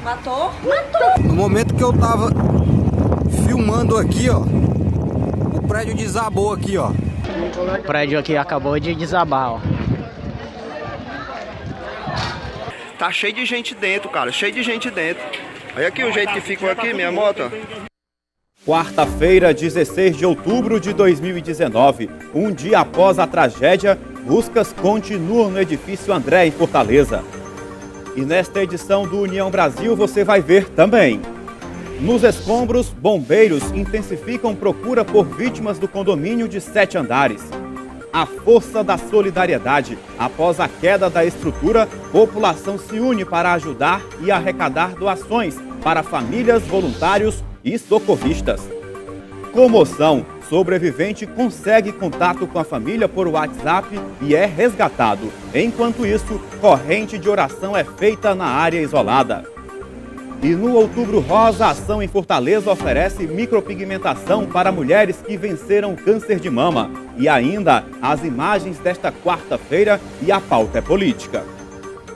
Matou? Matou! No momento que eu tava filmando aqui, ó, o prédio desabou aqui, ó. O prédio aqui acabou de desabar, ó. Tá cheio de gente dentro, cara, cheio de gente dentro. Olha aqui o jeito que ficou aqui, minha moto, ó. Quarta-feira, 16 de outubro de 2019, um dia após a tragédia, buscas continuam no edifício André, em Fortaleza. E nesta edição do União Brasil você vai ver também. Nos escombros, bombeiros intensificam procura por vítimas do condomínio de 7 andares. A força da solidariedade. Após a queda da estrutura, população se une para ajudar e arrecadar doações para famílias, voluntários e socorristas. Comoção. Sobrevivente consegue contato com a família por WhatsApp e é resgatado. Enquanto isso, corrente de oração é feita na área isolada. E no Outubro Rosa, a ação em Fortaleza oferece micropigmentação para mulheres que venceram o câncer de mama. E ainda as imagens desta quarta-feira e a pauta é política.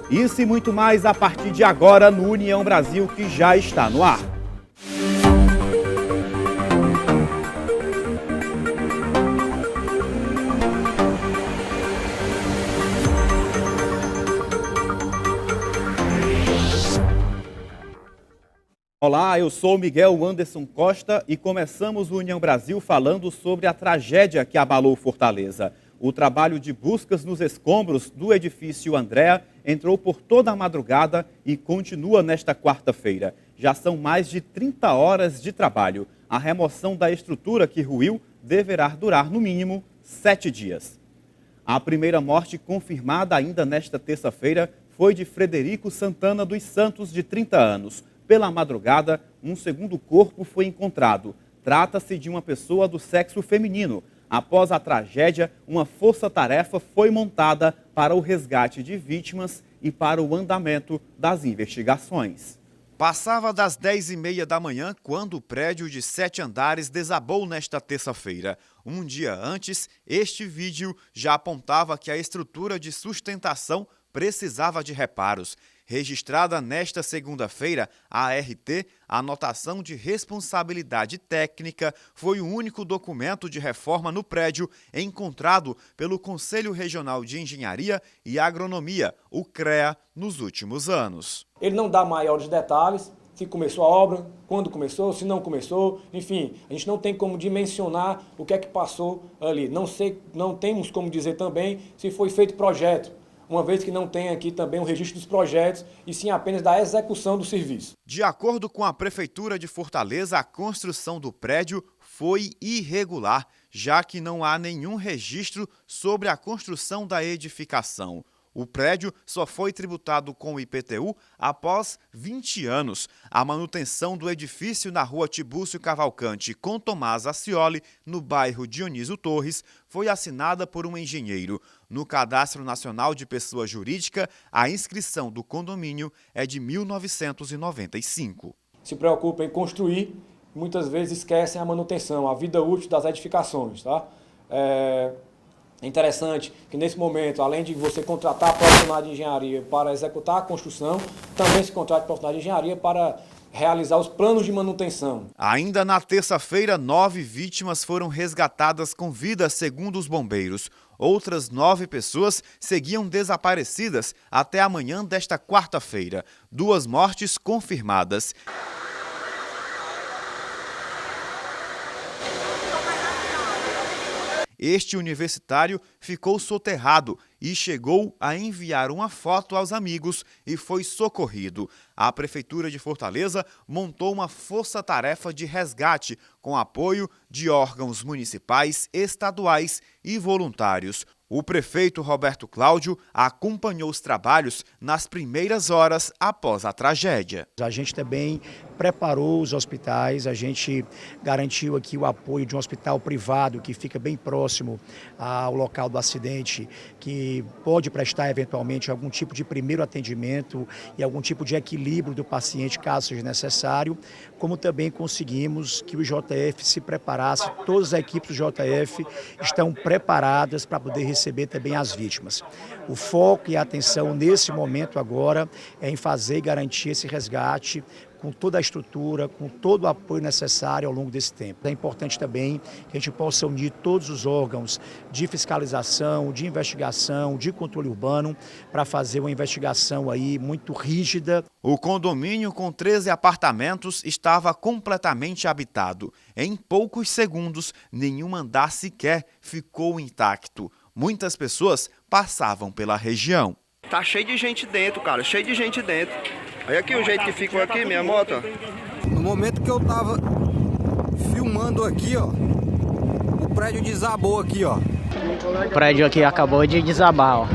Isso e muito mais a partir de agora no União Brasil, que já está no ar. Olá, eu sou Miguel Anderson Costa e começamos o União Brasil falando sobre a tragédia que abalou Fortaleza. O trabalho de buscas nos escombros do edifício Andréa entrou por toda a madrugada e continua nesta quarta-feira. Já são mais de 30 horas de trabalho. A remoção da estrutura que ruiu deverá durar no mínimo 7 dias. A primeira morte confirmada ainda nesta terça-feira foi de Frederico Santana dos Santos, de 30 anos. Pela madrugada, um segundo corpo foi encontrado. Trata-se de uma pessoa do sexo feminino. Após a tragédia, uma força-tarefa foi montada para o resgate de vítimas e para o andamento das investigações. Passava das 10h30 da manhã quando o prédio de 7 andares desabou nesta terça-feira. Um dia antes, este vídeo já apontava que a estrutura de sustentação precisava de reparos. Registrada nesta segunda-feira, a ART, a anotação de responsabilidade técnica, foi o único documento de reforma no prédio encontrado pelo Conselho Regional de Engenharia e Agronomia, o CREA, nos últimos anos. Ele não dá maiores detalhes, se começou a obra, quando começou, se não começou, enfim, a gente não tem como dimensionar o que é que passou ali. Não temos como dizer também se foi feito projeto, uma vez que não tem aqui também o registro dos projetos, e sim apenas da execução do serviço. De acordo com a Prefeitura de Fortaleza, a construção do prédio foi irregular, já que não há nenhum registro sobre a construção da edificação. O prédio só foi tributado com o IPTU após 20 anos. A manutenção do edifício na rua Tibúrcio Cavalcante com Tomás Acioli, no bairro Dionísio Torres, foi assinada por um engenheiro. No Cadastro Nacional de Pessoa Jurídica, a inscrição do condomínio é de 1995. Se preocupam em construir, muitas vezes esquecem a manutenção, a vida útil das edificações, tá? É interessante que nesse momento, além de você contratar profissionais de engenharia para executar a construção, também se contrata profissionais de engenharia para realizar os planos de manutenção. Ainda na terça-feira, 9 vítimas foram resgatadas com vida, segundo os bombeiros. Outras 9 pessoas seguiam desaparecidas até a manhã desta quarta-feira. 2 mortes confirmadas. Este universitário ficou soterrado e chegou a enviar uma foto aos amigos e foi socorrido. A Prefeitura de Fortaleza montou uma força-tarefa de resgate com apoio de órgãos municipais, estaduais e voluntários. O prefeito Roberto Cláudio acompanhou os trabalhos nas primeiras horas após a tragédia. A gente também preparou os hospitais, a gente garantiu aqui o apoio de um hospital privado que fica bem próximo ao local do acidente, que pode prestar eventualmente algum tipo de primeiro atendimento e algum tipo de equilíbrio do paciente, caso seja necessário, como também conseguimos que o JF se preparasse, todas as equipes do JF estão preparadas para poder receber receber também as vítimas. O foco e a atenção nesse momento agora é em fazer e garantir esse resgate com toda a estrutura, com todo o apoio necessário ao longo desse tempo. É importante também que a gente possa unir todos os órgãos de fiscalização, de investigação, de controle urbano, para fazer uma investigação aí muito rígida. O condomínio com 13 apartamentos estava completamente habitado. Em poucos segundos, nenhum andar sequer ficou intacto. Muitas pessoas passavam pela região. Tá cheio de gente dentro, cara, cheio de gente dentro. Olha aqui o jeito que ficou aqui, minha moto. No momento que eu tava filmando aqui, ó, o prédio desabou aqui, ó. O prédio aqui acabou de desabar, ó.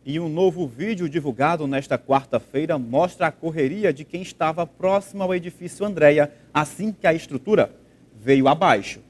E um novo vídeo divulgado nesta quarta-feira mostra a correria de quem estava próximo ao edifício Andréa assim que a estrutura veio abaixo.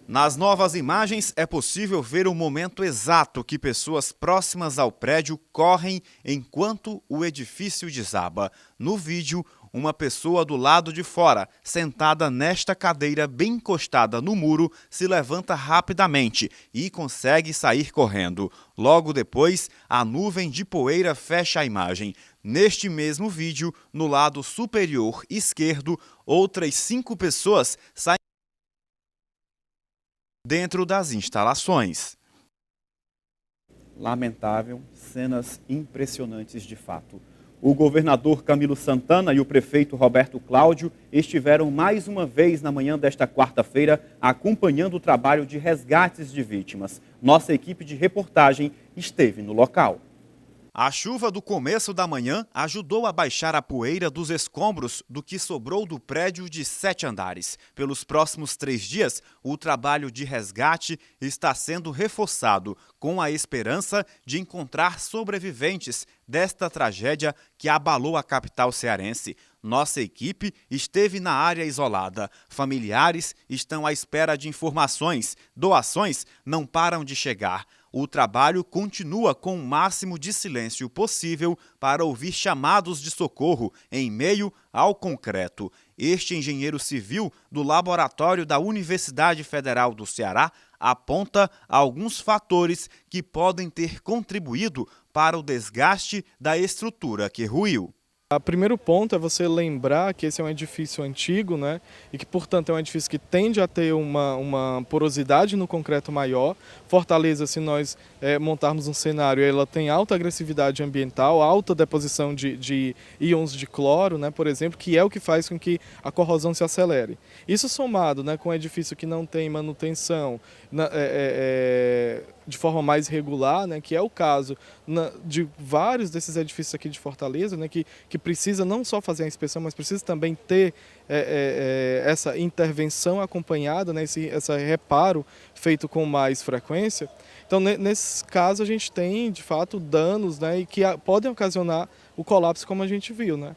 Nas novas imagens é possível ver o momento exato que pessoas próximas ao prédio correm enquanto o edifício desaba. No vídeo, uma pessoa do lado de fora, sentada nesta cadeira bem encostada no muro, se levanta rapidamente e consegue sair correndo. Logo depois, a nuvem de poeira fecha a imagem. Neste mesmo vídeo, no lado superior esquerdo, outras 5 pessoas saem dentro das instalações. Lamentável, cenas impressionantes de fato. O governador Camilo Santana e o prefeito Roberto Cláudio estiveram mais uma vez na manhã desta quarta-feira acompanhando o trabalho de resgates de vítimas. Nossa equipe de reportagem esteve no local. A chuva do começo da manhã ajudou a baixar a poeira dos escombros do que sobrou do prédio de 7 andares. Pelos próximos 3 dias, o trabalho de resgate está sendo reforçado, com a esperança de encontrar sobreviventes desta tragédia que abalou a capital cearense. Nossa equipe esteve na área isolada. Familiares estão à espera de informações. Doações não param de chegar. O trabalho continua com o máximo de silêncio possível para ouvir chamados de socorro em meio ao concreto. Este engenheiro civil do laboratório da Universidade Federal do Ceará aponta alguns fatores que podem ter contribuído para o desgaste da estrutura que ruiu. O primeiro ponto é você lembrar que esse é um edifício antigo, né? E que, portanto, é um edifício que tende a ter uma porosidade no concreto maior. Fortaleza, se nós montarmos um cenário, ela tem alta agressividade ambiental, alta deposição de íons de cloro, né, por exemplo, que é o que faz com que a corrosão se acelere. Isso somado, né, com um edifício que não tem manutenção de forma mais regular, né, que é o caso de vários desses edifícios aqui de Fortaleza, né, que precisa não só fazer a inspeção, mas precisa também ter essa intervenção acompanhada, né, esse reparo feito com mais frequência. Então, nesse caso, a gente tem, de fato, danos, né, e que podem ocasionar o colapso, como a gente viu, né?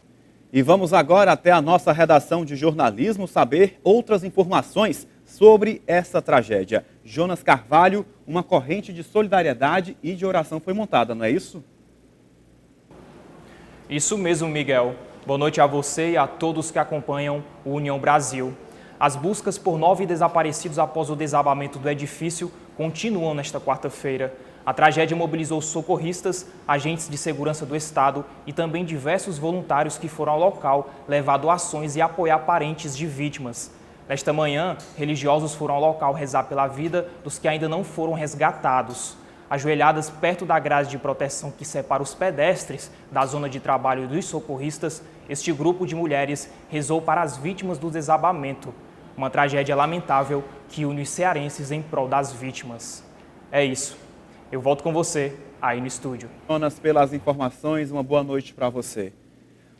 E vamos agora até a nossa redação de jornalismo saber outras informações sobre essa tragédia. Jonas Carvalho, uma corrente de solidariedade e de oração foi montada, não é isso? Isso mesmo, Miguel. Boa noite a você e a todos que acompanham o União Brasil. As buscas por 9 desaparecidos após o desabamento do edifício continuam nesta quarta-feira. A tragédia mobilizou socorristas, agentes de segurança do Estado e também diversos voluntários que foram ao local levar doações e apoiar parentes de vítimas. Nesta manhã, religiosos foram ao local rezar pela vida dos que ainda não foram resgatados. Ajoelhadas perto da grade de proteção que separa os pedestres da zona de trabalho dos socorristas, este grupo de mulheres rezou para as vítimas do desabamento. Uma tragédia lamentável que une os cearenses em prol das vítimas. É isso. Eu volto com você aí no estúdio. Jonas, pelas informações, uma boa noite para você.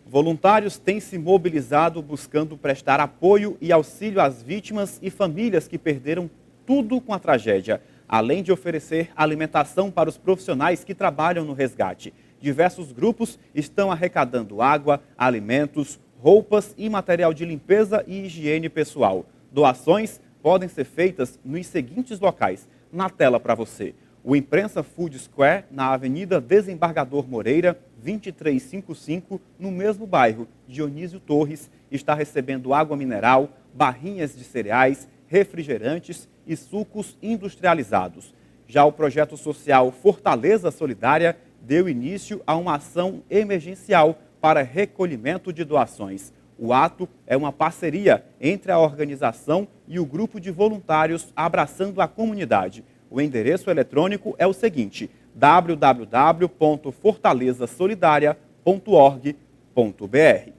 Voluntários têm se mobilizado buscando prestar apoio e auxílio às vítimas e famílias que perderam tudo com a tragédia, além de oferecer alimentação para os profissionais que trabalham no resgate. Diversos grupos estão arrecadando água, alimentos, roupas e material de limpeza e higiene pessoal. Doações podem ser feitas nos seguintes locais. Na tela para você. O Imprensa Food Square, na Avenida Desembargador Moreira, 2355, no mesmo bairro, Dionísio Torres, está recebendo água mineral, barrinhas de cereais, refrigerantes e sucos industrializados. Já o projeto social Fortaleza Solidária deu início a uma ação emergencial para recolhimento de doações. O ato é uma parceria entre a organização e o grupo de voluntários Abraçando a Comunidade. O endereço eletrônico é o seguinte: www.fortalezasolidaria.org.br.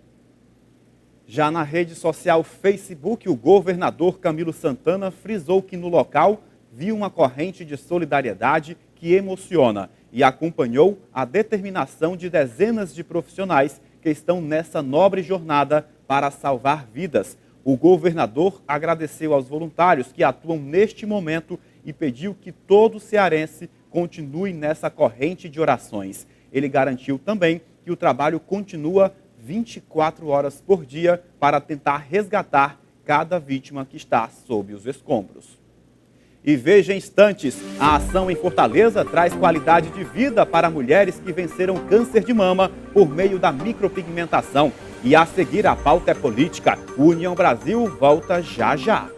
Já na rede social Facebook, o governador Camilo Santana frisou que no local viu uma corrente de solidariedade que emociona e acompanhou a determinação de dezenas de profissionais que estão nessa nobre jornada para salvar vidas. O governador agradeceu aos voluntários que atuam neste momento e pediu que todo cearense continue nessa corrente de orações. Ele garantiu também que o trabalho continua 24 horas por dia para tentar resgatar cada vítima que está sob os escombros. E veja em instantes, a ação em Fortaleza traz qualidade de vida para mulheres que venceram câncer de mama por meio da micropigmentação. E a seguir, a pauta é política. O União Brasil volta já já.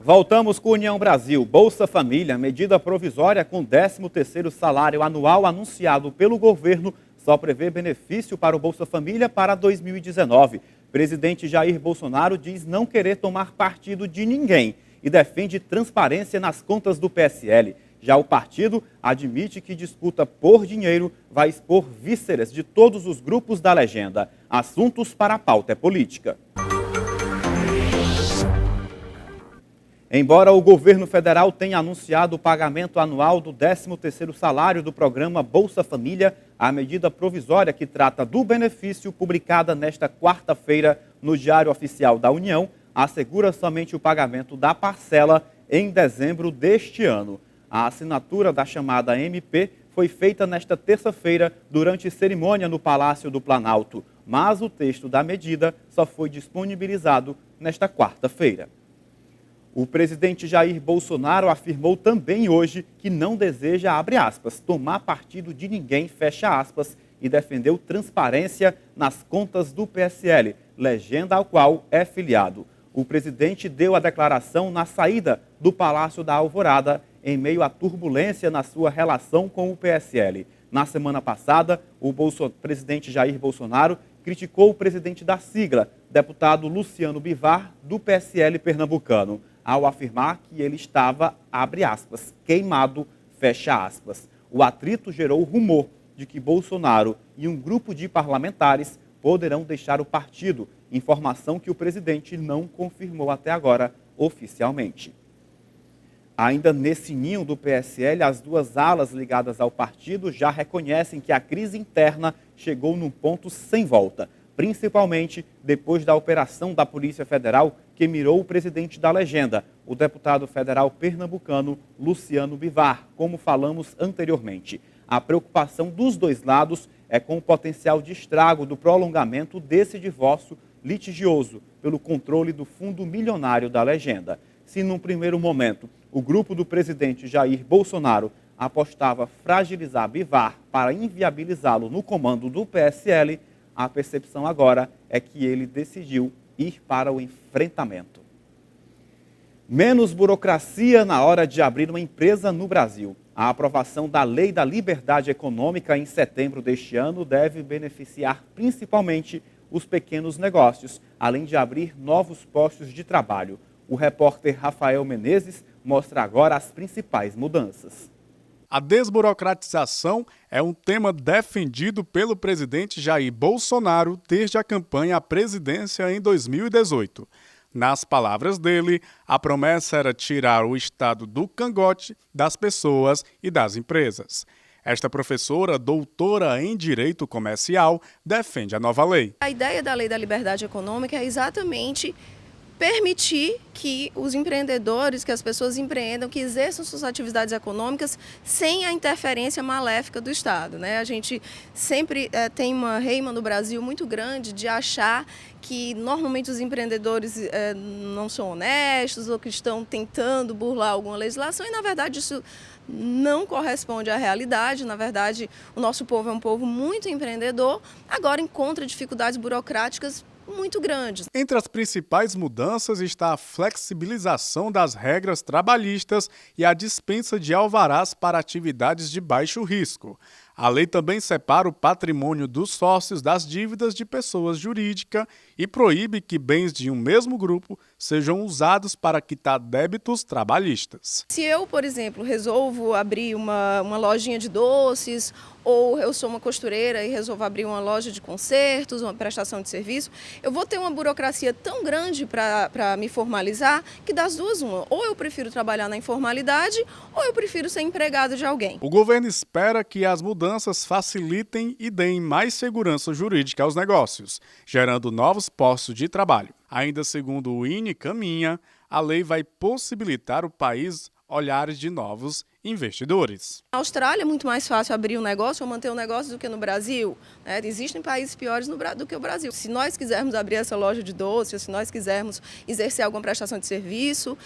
Voltamos com União Brasil. Bolsa Família, medida provisória com 13º salário anual anunciado pelo governo, só prevê benefício para o Bolsa Família para 2019. Presidente Jair Bolsonaro diz não querer tomar partido de ninguém e defende transparência nas contas do PSL. Já o partido admite que disputa por dinheiro vai expor vísceras de todos os grupos da legenda. Assuntos para a pauta é política. Embora o governo federal tenha anunciado o pagamento anual do 13º salário do programa Bolsa Família, a medida provisória que trata do benefício, publicada nesta quarta-feira no Diário Oficial da União, assegura somente o pagamento da parcela em dezembro deste ano. A assinatura da chamada MP foi feita nesta terça-feira durante cerimônia no Palácio do Planalto, mas o texto da medida só foi disponibilizado nesta quarta-feira. O presidente Jair Bolsonaro afirmou também hoje que não deseja, abre aspas, tomar partido de ninguém, fecha aspas, e defendeu transparência nas contas do PSL, legenda ao qual é filiado. O presidente deu a declaração na saída do Palácio da Alvorada, em meio à turbulência na sua relação com o PSL. Na semana passada, o presidente Jair Bolsonaro criticou o presidente da sigla, deputado Luciano Bivar, do PSL pernambucano, ao afirmar que ele estava, abre aspas, queimado, fecha aspas. O atrito gerou o rumor de que Bolsonaro e um grupo de parlamentares poderão deixar o partido, informação que o presidente não confirmou até agora oficialmente. Ainda nesse ninho do PSL, as duas alas ligadas ao partido já reconhecem que a crise interna chegou num ponto sem volta, principalmente depois da operação da Polícia Federal que mirou o presidente da legenda, o deputado federal pernambucano Luciano Bivar, como falamos anteriormente. A preocupação dos dois lados é com o potencial de estrago do prolongamento desse divórcio litigioso pelo controle do fundo milionário da legenda. Se num primeiro momento o grupo do presidente Jair Bolsonaro apostava fragilizar Bivar para inviabilizá-lo no comando do PSL, a percepção agora é que ele decidiu ir para o enfrentamento. Menos burocracia na hora de abrir uma empresa no Brasil. A aprovação da Lei da Liberdade Econômica em setembro deste ano deve beneficiar principalmente os pequenos negócios, além de abrir novos postos de trabalho. O repórter Rafael Menezes mostra agora as principais mudanças. A desburocratização é um tema defendido pelo presidente Jair Bolsonaro desde a campanha à presidência em 2018. Nas palavras dele, a promessa era tirar o Estado do cangote das pessoas e das empresas. Esta professora, doutora em Direito Comercial, defende a nova lei. A ideia da Lei da Liberdade Econômica é exatamente permitir que os empreendedores, que as pessoas empreendam, que exerçam suas atividades econômicas sem a interferência maléfica do Estado, né? A gente sempre tem uma reima no Brasil muito grande de achar que normalmente os empreendedores não são honestos ou que estão tentando burlar alguma legislação e, na verdade, isso não corresponde à realidade. Na verdade, o nosso povo é um povo muito empreendedor, agora encontra dificuldades burocráticas muito grandes. Entre as principais mudanças está a flexibilização das regras trabalhistas e a dispensa de alvarás para atividades de baixo risco. A lei também separa o patrimônio dos sócios das dívidas de pessoas jurídicas e proíbe que bens de um mesmo grupo sejam usados para quitar débitos trabalhistas. Se eu, por exemplo, resolvo abrir uma lojinha de doces, ou eu sou uma costureira e resolvo abrir uma loja de concertos, uma prestação de serviço, eu vou ter uma burocracia tão grande para me formalizar que das duas uma. Ou eu prefiro trabalhar na informalidade, ou eu prefiro ser empregado de alguém. O governo espera que as mudanças facilitem e deem mais segurança jurídica aos negócios, gerando novos postos de trabalho. Ainda segundo o INE Caminha, a lei vai possibilitar o país olhares de novos investidores. Na Austrália é muito mais fácil abrir um negócio ou manter um negócio do que no Brasil, né? Existem países piores do que o Brasil. Se nós quisermos abrir essa loja de doces, se nós quisermos exercer alguma prestação de serviço,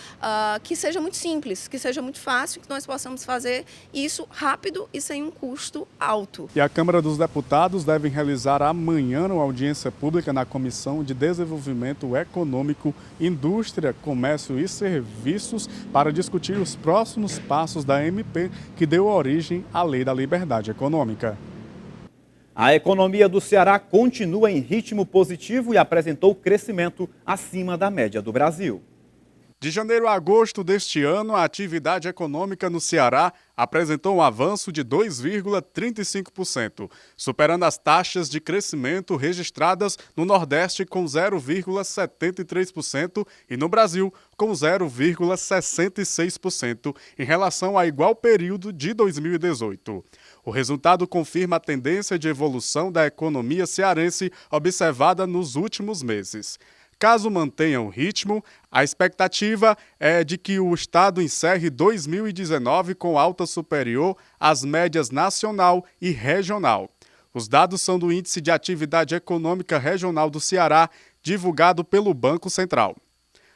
que seja muito simples, que seja muito fácil, que nós possamos fazer isso rápido e sem um custo alto. E a Câmara dos Deputados deve realizar amanhã uma audiência pública na Comissão de Desenvolvimento Econômico, Indústria, Comércio e Serviços para discutir os próximos passos da MP que deu origem à Lei da Liberdade Econômica. A economia do Ceará continua em ritmo positivo e apresentou crescimento acima da média do Brasil. De janeiro a agosto deste ano, a atividade econômica no Ceará apresentou um avanço de 2,35%, superando as taxas de crescimento registradas no Nordeste com 0,73% e no Brasil com 0,66% em relação ao igual período de 2018. O resultado confirma a tendência de evolução da economia cearense observada nos últimos meses. Caso mantenha o ritmo, a expectativa é de que o Estado encerre 2019 com alta superior às médias nacional e regional. Os dados são do Índice de Atividade Econômica Regional do Ceará, divulgado pelo Banco Central.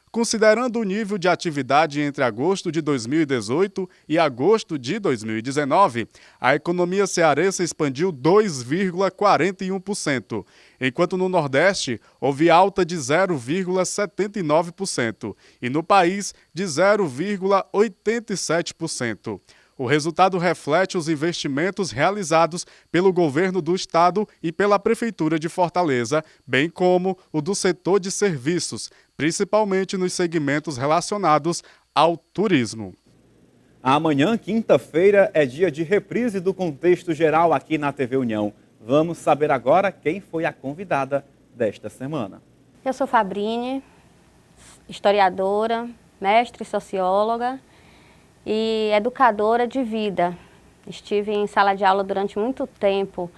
Considerando o nível de atividade entre agosto de 2018 e agosto de 2019, a economia cearense expandiu 2,41%, enquanto no Nordeste houve alta de 0,79% e no país de 0,87%. O resultado reflete os investimentos realizados pelo governo do estado e pela Prefeitura de Fortaleza, bem como o do setor de serviços, principalmente nos segmentos relacionados ao turismo. Amanhã, quinta-feira, é dia de reprise do Contexto Geral aqui na TV União. Vamos saber agora quem foi a convidada desta semana. Eu sou Fabrine, historiadora, mestre socióloga e educadora de vida. Estive em sala de aula durante muito tempo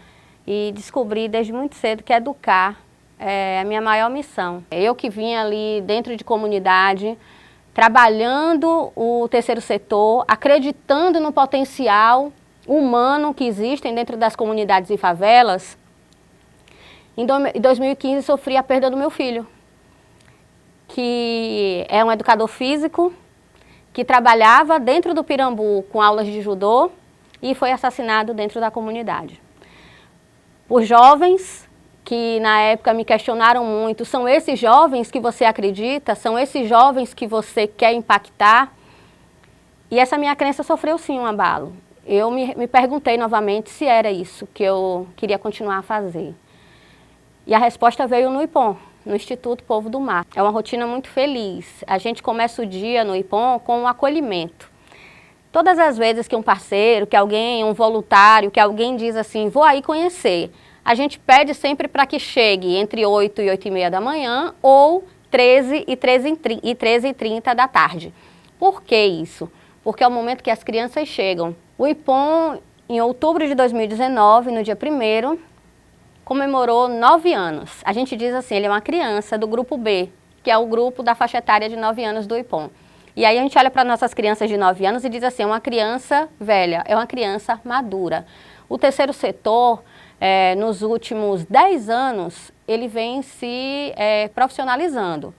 e descobri desde muito cedo que educar é a minha maior missão. Eu que vim ali dentro de comunidade, trabalhando o terceiro setor, acreditando no potencial humano que existem dentro das comunidades e favelas, em 2015 sofri a perda do meu filho, que é um educador físico, que trabalhava dentro do Pirambu com aulas de judô e foi assassinado dentro da comunidade. Por jovens que na época me questionaram muito, são esses jovens que você acredita? São esses jovens que você quer impactar? E essa minha crença sofreu sim um abalo. Eu me perguntei novamente se era isso que eu queria continuar a fazer. E a resposta veio no IPOM, no Instituto Povo do Mar. É uma rotina muito feliz. A gente começa o dia no IPOM com um acolhimento. Todas as vezes que um parceiro, que alguém, um voluntário, que alguém diz assim, vou aí conhecer, a gente pede sempre para que chegue entre 8 e 8h30 da manhã ou 13 e 13h30 da tarde. Por que isso? Porque é o momento que as crianças chegam. O IPOM, em outubro de 2019, no dia 1º, comemorou 9 anos. A gente diz assim, ele é uma criança do grupo B, que é o grupo da faixa etária de 9 anos do IPOM. E aí a gente olha para nossas crianças de 9 anos e diz assim, é uma criança velha, é uma criança madura. O terceiro setor, nos últimos 10 anos, ele vem se profissionalizando.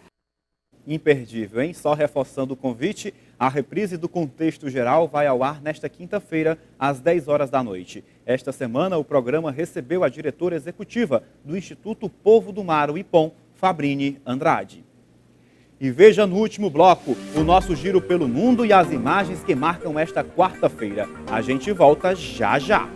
Imperdível, hein? Só reforçando o convite, a reprise do Contexto Geral vai ao ar nesta quinta-feira, às 10 horas da noite. Esta semana, o programa recebeu a diretora executiva do Instituto Povo do Mar, o IPOM, Fabrini Andrade. E veja no último bloco o nosso giro pelo mundo e as imagens que marcam esta quarta-feira. A gente volta já já.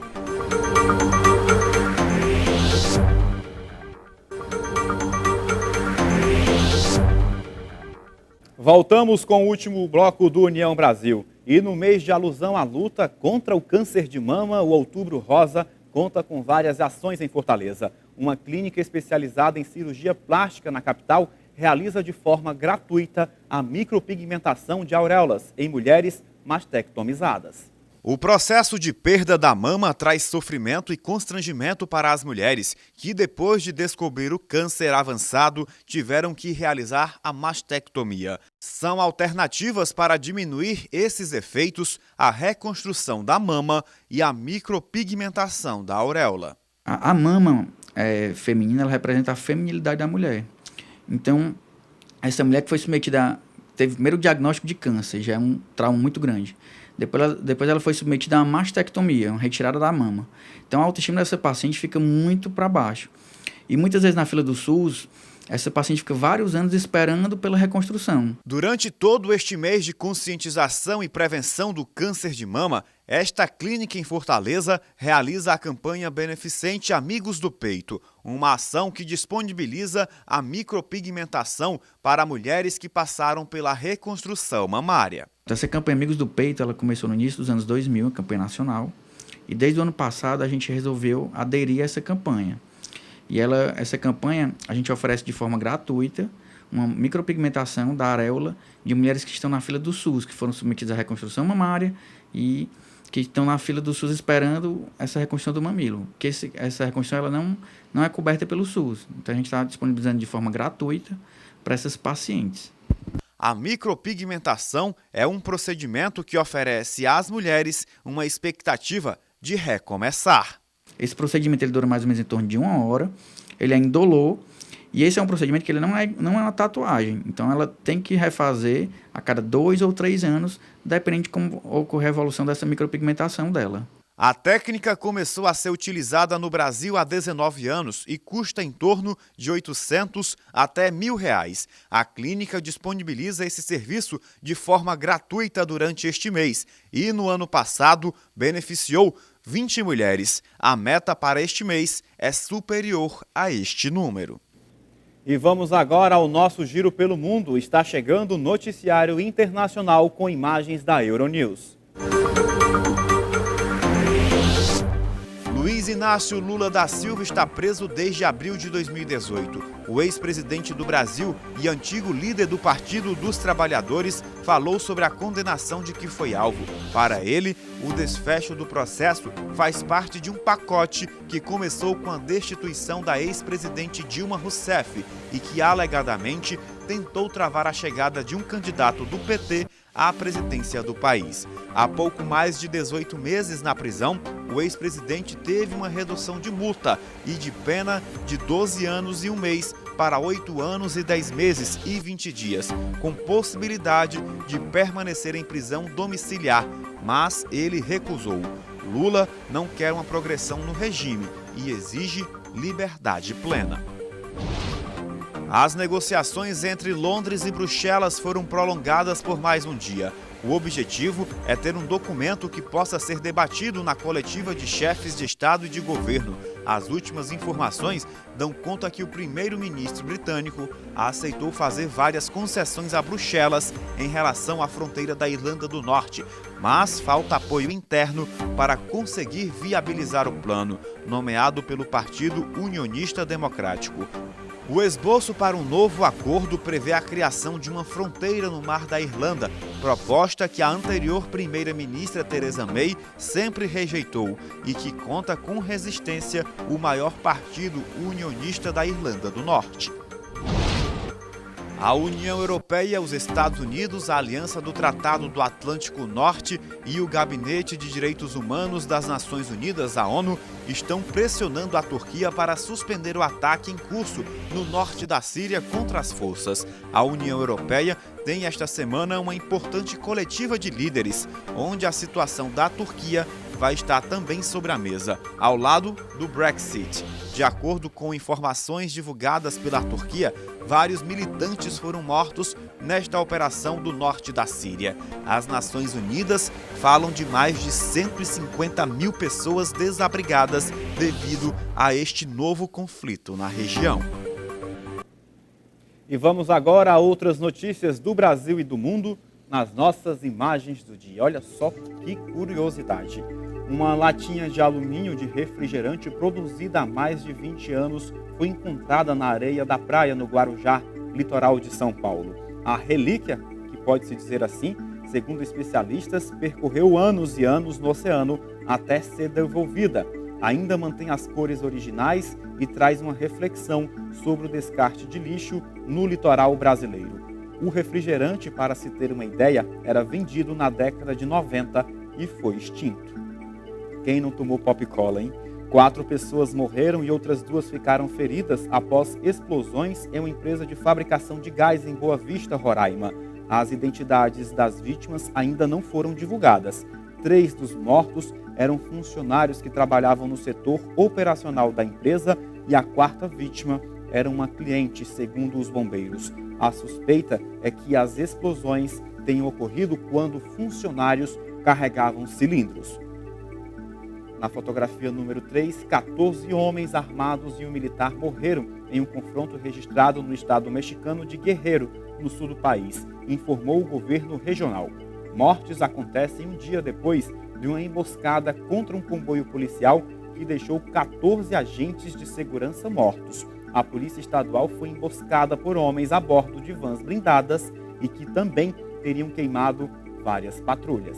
Voltamos com o último bloco do União Brasil. E no mês de alusão à luta contra o câncer de mama, o Outubro Rosa conta com várias ações em Fortaleza. Uma clínica especializada em cirurgia plástica na capital realiza de forma gratuita a micropigmentação de auréolas em mulheres mastectomizadas. O processo de perda da mama traz sofrimento e constrangimento para as mulheres que, depois de descobrir o câncer avançado, tiveram que realizar a mastectomia. São alternativas para diminuir esses efeitos, a reconstrução da mama e a micropigmentação da auréola. A mama feminina, ela representa a feminilidade da mulher. Então, essa mulher que foi submetida, teve primeiro o diagnóstico de câncer, já é um trauma muito grande. Depois ela foi submetida a uma mastectomia, uma retirada da mama. Então a autoestima dessa paciente fica muito para baixo. E muitas vezes na fila do SUS, essa paciente fica vários anos esperando pela reconstrução. Durante todo este mês de conscientização e prevenção do câncer de mama, esta clínica em Fortaleza realiza a campanha beneficente Amigos do Peito, uma ação que disponibiliza a micropigmentação para mulheres que passaram pela reconstrução mamária. Essa campanha Amigos do Peito, ela começou no início dos anos 2000, a campanha nacional, e desde o ano passado a gente resolveu aderir a essa campanha. E essa campanha a gente oferece de forma gratuita uma micropigmentação da areola de mulheres que estão na fila do SUS, que foram submetidas à reconstrução mamária e que estão na fila do SUS esperando essa reconstrução do mamilo. Que essa reconstrução ela não é coberta pelo SUS. Então a gente está disponibilizando de forma gratuita para essas pacientes. A micropigmentação é um procedimento que oferece às mulheres uma expectativa de recomeçar. Esse procedimento ele dura mais ou menos em torno de 1 hora, ele é indolor, e esse é um procedimento que ele não é uma tatuagem. Então ela tem que refazer a cada 2 ou 3 anos, dependendo de como ocorrer a evolução dessa micropigmentação dela. A técnica começou a ser utilizada no Brasil há 19 anos e custa em torno de R$800 até R$1.000. A clínica disponibiliza esse serviço de forma gratuita durante este mês e no ano passado beneficiou 20 mulheres. A meta para este mês é superior a este número. E vamos agora ao nosso giro pelo mundo. Está chegando o noticiário internacional com imagens da Euronews. Luiz Inácio Lula da Silva está preso desde abril de 2018. O ex-presidente do Brasil e antigo líder do Partido dos Trabalhadores falou sobre a condenação de que foi alvo. Para ele, o desfecho do processo faz parte de um pacote que começou com a destituição da ex-presidente Dilma Rousseff e que, alegadamente, tentou travar a chegada de um candidato do PT à presidência do país. Há pouco mais de 18 meses na prisão, o ex-presidente teve uma redução de multa e de pena de 12 anos e 1 mês para 8 anos e 10 meses e 20 dias, com possibilidade de permanecer em prisão domiciliar, mas ele recusou. Lula não quer uma progressão no regime e exige liberdade plena. As negociações entre Londres e Bruxelas foram prolongadas por mais um dia. O objetivo é ter um documento que possa ser debatido na coletiva de chefes de Estado e de governo. As últimas informações dão conta que o primeiro-ministro britânico aceitou fazer várias concessões a Bruxelas em relação à fronteira da Irlanda do Norte, mas falta apoio interno para conseguir viabilizar o plano, nomeado pelo Partido Unionista Democrático. O esboço para um novo acordo prevê a criação de uma fronteira no Mar da Irlanda, proposta que a anterior primeira-ministra Theresa May sempre rejeitou e que conta com resistência o maior partido unionista da Irlanda do Norte. A União Europeia, os Estados Unidos, a Aliança do Tratado do Atlântico Norte e o Gabinete de Direitos Humanos das Nações Unidas, a ONU, estão pressionando a Turquia para suspender o ataque em curso no norte da Síria contra as forças. A União Europeia tem esta semana uma importante coletiva de líderes, onde a situação da Turquia vai estar também sobre a mesa, ao lado do Brexit. De acordo com informações divulgadas pela Turquia, vários militantes foram mortos nesta operação do norte da Síria. As Nações Unidas falam de mais de 150 mil pessoas desabrigadas devido a este novo conflito na região. E vamos agora a outras notícias do Brasil e do mundo nas nossas imagens do dia. Olha só que curiosidade. Uma latinha de alumínio de refrigerante produzida há mais de 20 anos foi encontrada na areia da praia no Guarujá, litoral de São Paulo. A relíquia, que pode-se dizer assim, segundo especialistas, percorreu anos e anos no oceano até ser devolvida. Ainda mantém as cores originais e traz uma reflexão sobre o descarte de lixo no litoral brasileiro. O refrigerante, para se ter uma ideia, era vendido na década de 90 e foi extinto. Quem não tomou Pop-Cola, hein? 4 pessoas morreram e outras 2 ficaram feridas após explosões em uma empresa de fabricação de gás em Boa Vista, Roraima. As identidades das vítimas ainda não foram divulgadas. 3 dos mortos eram funcionários que trabalhavam no setor operacional da empresa e a 4ª vítima era uma cliente, segundo os bombeiros. A suspeita é que as explosões tenham ocorrido quando funcionários carregavam cilindros. Na fotografia número 3, 14 homens armados e um militar morreram em um confronto registrado no estado mexicano de Guerrero, no sul do país, informou o governo regional. Mortes acontecem um dia depois de uma emboscada contra um comboio policial que deixou 14 agentes de segurança mortos. A polícia estadual foi emboscada por homens a bordo de vans blindadas e que também teriam queimado várias patrulhas.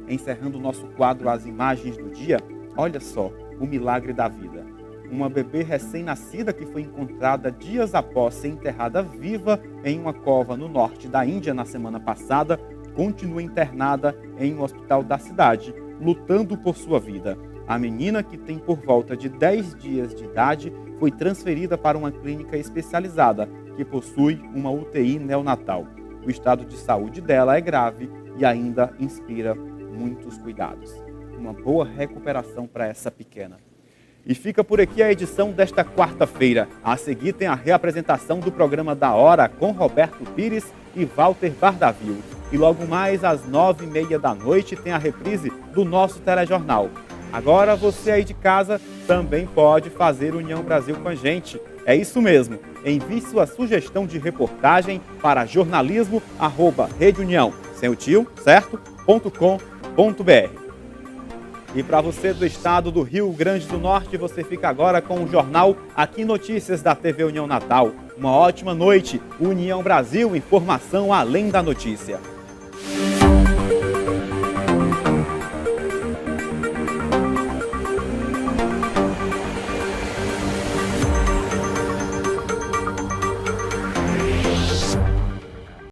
Encerrando o nosso quadro As Imagens do Dia, olha só o milagre da vida. Uma bebê recém-nascida que foi encontrada dias após ser enterrada viva em uma cova no norte da Índia na semana passada, continua internada em um hospital da cidade, lutando por sua vida. A menina, que tem por volta de 10 dias de idade, foi transferida para uma clínica especializada, que possui uma UTI neonatal. O estado de saúde dela é grave e ainda inspira muitos cuidados. Uma boa recuperação para essa pequena. E fica por aqui a edição desta quarta-feira. A seguir tem a reapresentação do programa Da Hora com Roberto Pires e Walter Bardavil. E logo mais às 9h30 da noite tem a reprise do nosso telejornal. Agora você aí de casa também pode fazer União Brasil com a gente. É isso mesmo. Envie sua sugestão de reportagem para jornalismo@redeunião, sem o tio, certo? .com.br. E para você do estado do Rio Grande do Norte, você fica agora com o jornal Aqui Notícias da TV União Natal. Uma ótima noite. União Brasil, informação além da notícia.